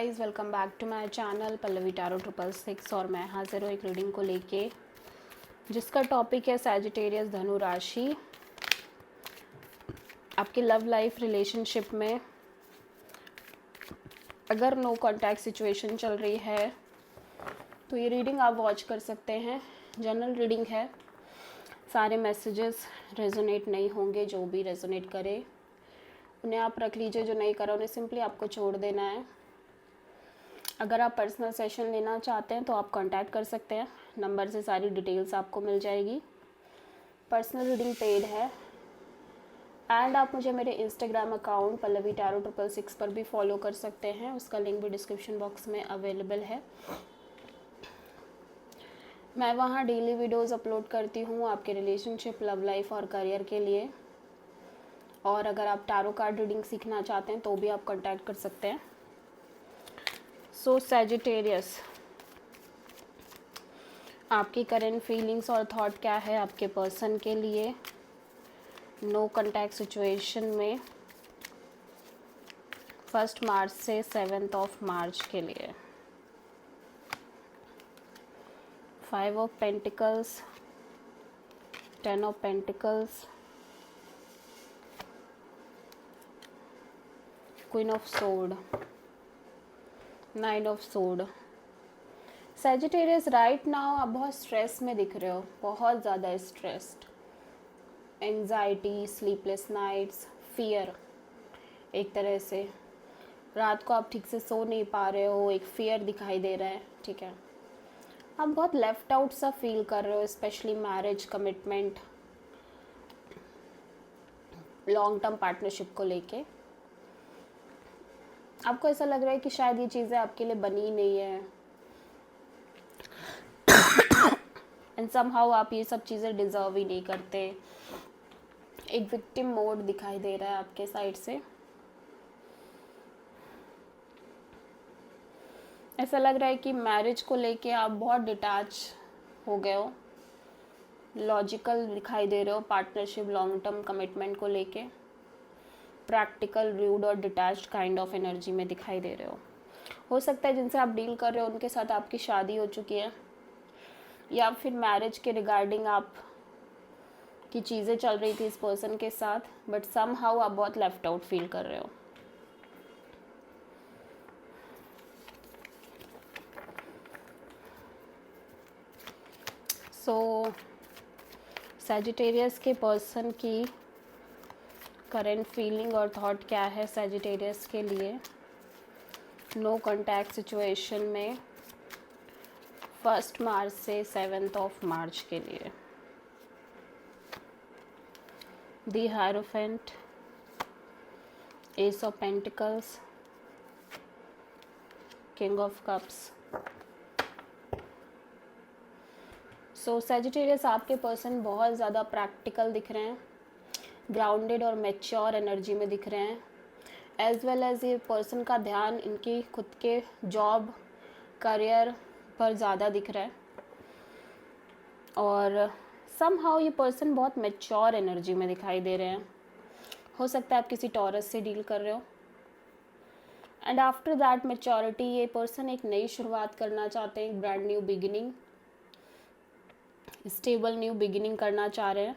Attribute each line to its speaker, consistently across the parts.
Speaker 1: Guys welcome back to my channel Pallavi tarot 666 और मैं हाजिर हूँ एक रीडिंग को लेके जिसका टॉपिक है सैजिटेरियस धनु राशि। आपकी लव लाइफ रिलेशनशिप में अगर नो कॉन्टैक्ट सिचुएशन चल रही है तो ये रीडिंग आप वॉच कर सकते हैं। जनरल रीडिंग है, सारे मैसेजेस रेजोनेट नहीं होंगे। जो भी रेजोनेट करे उन्हें आप रख लीजिए, जो नहीं करा उन्हें सिंपली आपको छोड़ देना है। अगर आप पर्सनल सेशन लेना चाहते हैं तो आप कांटेक्ट कर सकते हैं, नंबर से सारी डिटेल्स आपको मिल जाएगी। पर्सनल रीडिंग पेड है एंड आप मुझे मेरे इंस्टाग्राम अकाउंट पल्लवी टैरो 666 पर भी फॉलो कर सकते हैं, उसका लिंक भी डिस्क्रिप्शन बॉक्स में अवेलेबल है। मैं वहाँ डेली वीडियोस अपलोड करती हूँ आपके रिलेशनशिप, लव लाइफ और करियर के लिए। और अगर आप टैरो कार्ड रीडिंग सीखना चाहते हैं तो भी आप कांटेक्ट कर सकते हैं। सो सैजिटेरियस, आपकी करंट फीलिंग्स और थॉट क्या है आपके पर्सन के लिए नो कॉन्टैक्ट सिचुएशन में 1 मार्च से 7 मार्च के लिए। 5 of pentacles, 10 of pentacles, queen of sword, 9 of sword. Sagittarius right now आप बहुत स्ट्रेस में दिख रहे हो, बहुत ज़्यादा stressed, anxiety, sleepless nights, fear. एक तरह से रात को आप ठीक से सो नहीं पा रहे हो, एक फियर दिखाई दे रहा है। ठीक है, आप बहुत लेफ्ट आउट सा फील कर रहे हो, specially marriage, commitment, long term partnership को लेके। आपको ऐसा लग रहा है कि शायद ये चीज़ें आपके लिए बनी नहीं है एंड समहाउ आप ये सब चीज़ें डिज़र्व ही नहीं करते। एक विक्टिम मोड दिखाई दे रहा है आपके साइड से। ऐसा लग रहा है कि मैरिज को लेके आप बहुत डिटैच हो गए हो, लॉजिकल दिखाई दे रहे हो पार्टनरशिप, लॉन्ग टर्म कमिटमेंट को लेके। प्रैक्टिकल, रूड और डिटैच्ड काइंड ऑफ एनर्जी में दिखाई दे रहे हो सकता है जिनसे आप डील कर रहे हो उनके साथ आपकी शादी हो चुकी है, या फिर मैरिज के रिगार्डिंग आप की चीज़ें चल रही थी इस पर्सन के साथ, बट सम हाउ आप बहुत लेफ्ट आउट फील कर रहे हो। सो सैजिटेरियस के पर्सन की करंट फीलिंग और थॉट क्या है सैजिटेरियस के लिए नो कॉन्टैक्ट सिचुएशन में 1 मार्च से 7 मार्च के लिए। The hierophant, S of pentacles, king of cups. So Sagittarius आपके पर्सन बहुत ज़्यादा प्रैक्टिकल दिख रहे हैं, ग्राउंडेड और मैच्योर एनर्जी में दिख रहे हैं। एज वेल एज ये पर्सन का ध्यान इनकी खुद के जॉब, करियर पर ज़्यादा दिख रहा है। और समहाउ ये पर्सन बहुत मैच्योर एनर्जी में दिखाई दे रहे हैं। हो सकता है आप किसी टॉरस से डील कर रहे हो एंड आफ्टर दैट मैच्योरिटी ये पर्सन एक नई शुरुआत करना चाहते हैं, एक brand new beginning, stable new beginning करना चाह रहे हैं।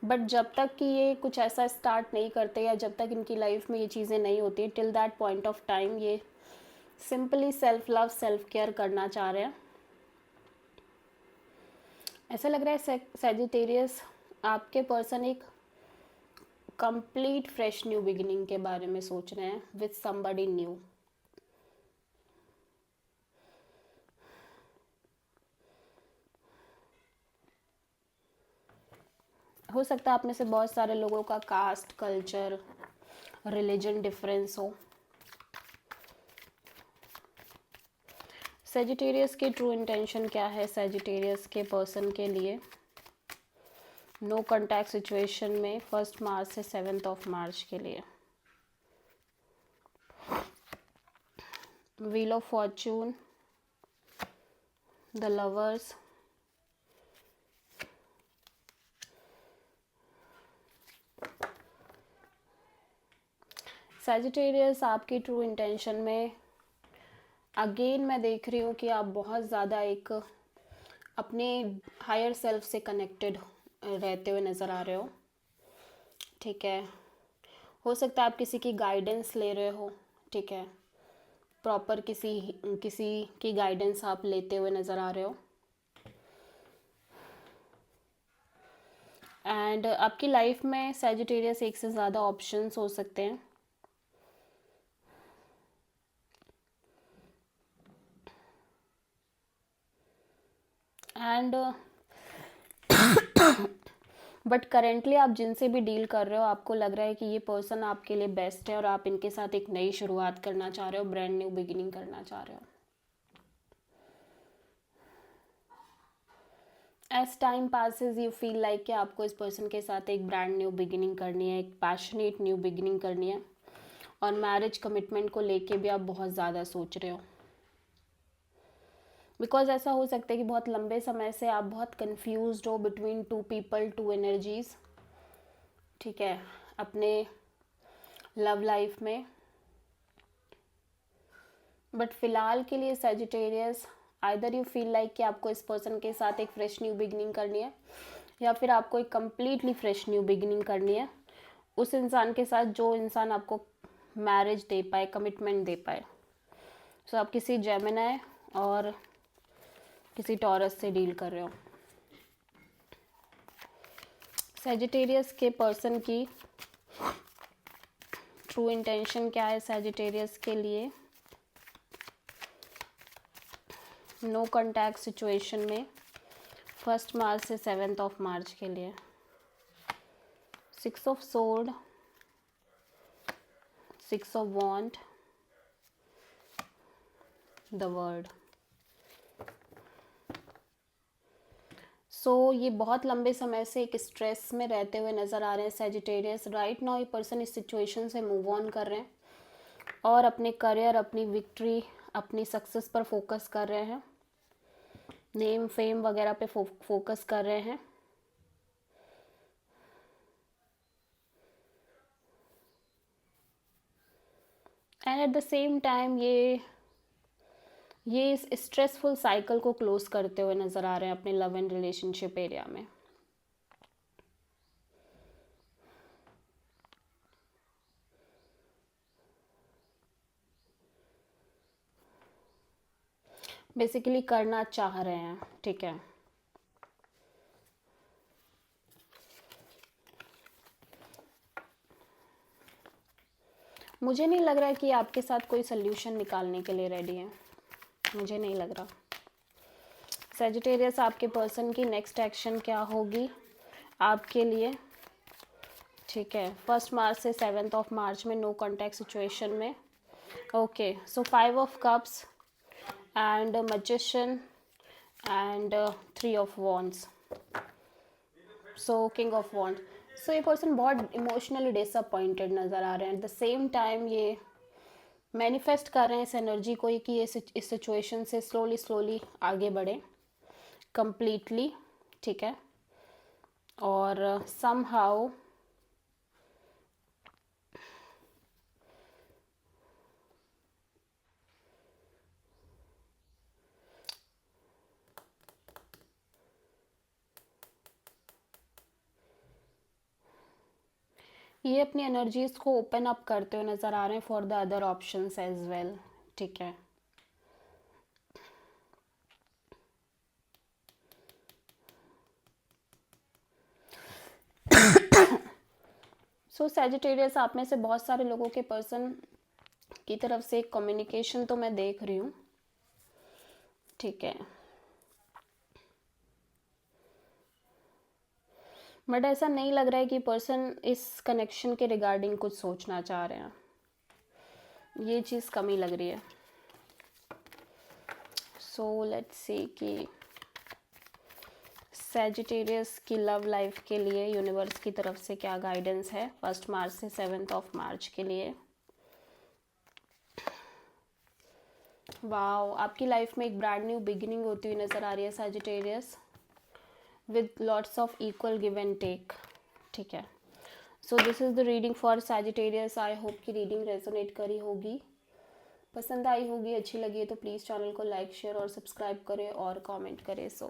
Speaker 1: बट जब तक कि ये कुछ ऐसा स्टार्ट नहीं करते या जब तक इनकी लाइफ में ये चीज़ें नहीं होती, till that point of time ये simply self love, self care करना चाह रहे हैं। ऐसा लग रहा है सैजिटेरियस आपके पर्सन एक कंप्लीट फ्रेश न्यू बिगिनिंग के बारे में सोच रहे हैं विथ समबडी न्यू। हो सकता है आप में से बहुत सारे लोगों का कास्ट, कल्चर, रिलीजन डिफरेंस हो। सैजिटेरियस के ट्रू इंटेंशन क्या है सैजिटेरियस के पर्सन के लिए नो कॉन्टैक्ट सिचुएशन में 1 मार्च से 7 मार्च के लिए। Wheel of Fortune, the lovers, Sagittarius आपकी ट्रू इंटेंशन में अगेन मैं देख रही हूँ कि आप बहुत ज़्यादा एक अपने हायर सेल्फ से कनेक्टेड रहते हुए नज़र आ रहे हो, ठीक है। हो सकता है आप किसी की गाइडेंस ले रहे हो, ठीक है, प्रॉपर किसी किसी की गाइडेंस आप लेते हुए नज़र आ रहे हो। एंड आपकी लाइफ में सैजिटेरियस एक से ज़्यादा ऑप्शंस हो सकते हैं। एंड बट करेंटली आप जिनसे भी डील कर रहे हो, आपको लग रहा है कि ये पर्सन आपके लिए बेस्ट है और आप इनके साथ एक नई शुरुआत करना चाह रहे हो, ब्रांड न्यू बिगिनिंग करना चाह रहे हो। As time passes you feel like कि आपको इस पर्सन के साथ एक ब्रांड न्यू बिगिनिंग करनी है, एक पैशनेट न्यू बिगिनिंग करनी है, और मैरिज कमिटमेंट को लेके भी आप बहुत ज़्यादा सोच रहे हो। बिकॉज ऐसा हो सकता है कि बहुत लंबे समय से आप बहुत कंफ्यूज्ड हो between two people, two energies, ठीक है, अपने लव लाइफ में। बट फिलहाल के लिए Sagittarius, either you feel like कि आपको इस पर्सन के साथ एक फ्रेश न्यू बिगिनिंग करनी है, या फिर आपको एक कम्प्लीटली फ्रेश न्यू बिगिनिंग करनी है उस इंसान के साथ जो इंसान आपको मैरिज दे पाए, कमिटमेंट दे पाए। सो आप किसी जेमिनी और किसी टॉरस से डील कर रहे हो। सैजिटेरियस के पर्सन की ट्रू इंटेंशन क्या है सैजिटेरियस के लिए? नो कॉन्टैक्ट सिचुएशन में 1 मार्च से 7 मार्च के लिए। 6 of sword, 6 of wand, the word. So ये बहुत लंबे समय से एक स्ट्रेस में रहते हुए नज़र आ रहे हैं सैजिटेरियस। राइट नाउ ये पर्सन इस सिचुएशन से मूव ऑन कर रहे हैं और अपने करियर, अपनी विक्ट्री, अपनी सक्सेस पर फोकस कर रहे हैं, नेम फेम वगैरह पे फोकस कर रहे हैं। And eight the same time ये इस स्ट्रेसफुल साइकिल को क्लोज करते हुए नज़र आ रहे हैं अपने लव एंड रिलेशनशिप एरिया में। बेसिकली करना चाह रहे हैं, ठीक है। मुझे नहीं लग रहा है कि आपके साथ कोई सल्यूशन निकालने के लिए रेडी है, मुझे नहीं लग रहा। सैजिटेरियस, आपके पर्सन की नेक्स्ट एक्शन क्या होगी आपके लिए, ठीक है। 1 मार्च से 7 मार्च में नो कॉन्टैक्ट सिचुएशन में। Okay, so 5 of cups and magician and 3 of wands, so king of wand. So ये पर्सन बहुत इमोशनली डिसअपॉइंटेड नज़र आ रहे हैं। एट द सेम टाइम ये मैनिफेस्ट कर रहे हैं इस एनर्जी को कि ये इस सिचुएशन से स्लोली आगे बढ़े कंप्लीटली, ठीक है। और समहाउ ये अपनी एनर्जीज को ओपन अप करते हुए नज़र आ रहे हैं for the other options as well, ठीक है। सो सैजिटेरियस, आप में से बहुत सारे लोगों के पर्सन की तरफ से कम्युनिकेशन तो मैं देख रही हूँ, ठीक है। बट ऐसा नहीं लग रहा है कि पर्सन इस कनेक्शन के रिगार्डिंग कुछ सोचना चाह रहे हैं, ये चीज़ कमी लग रही है। सो लेट्स सी कि सैजिटेरियस की लव लाइफ के लिए यूनिवर्स की तरफ से क्या गाइडेंस है 1 मार्च से 7 मार्च के लिए। वाओ, आपकी लाइफ में एक ब्रांड न्यू बिगिनिंग होती हुई नज़र आ रही है Sagittarius, with lots of equal give and take, ठीक है। So this is the reading for Sagittarius. I hope कि रीडिंग रेजोनेट करी होगी, पसंद आई होगी, अच्छी लगी है तो प्लीज़ चैनल को लाइक शेयर और सब्सक्राइब करें और कमेंट करें। सो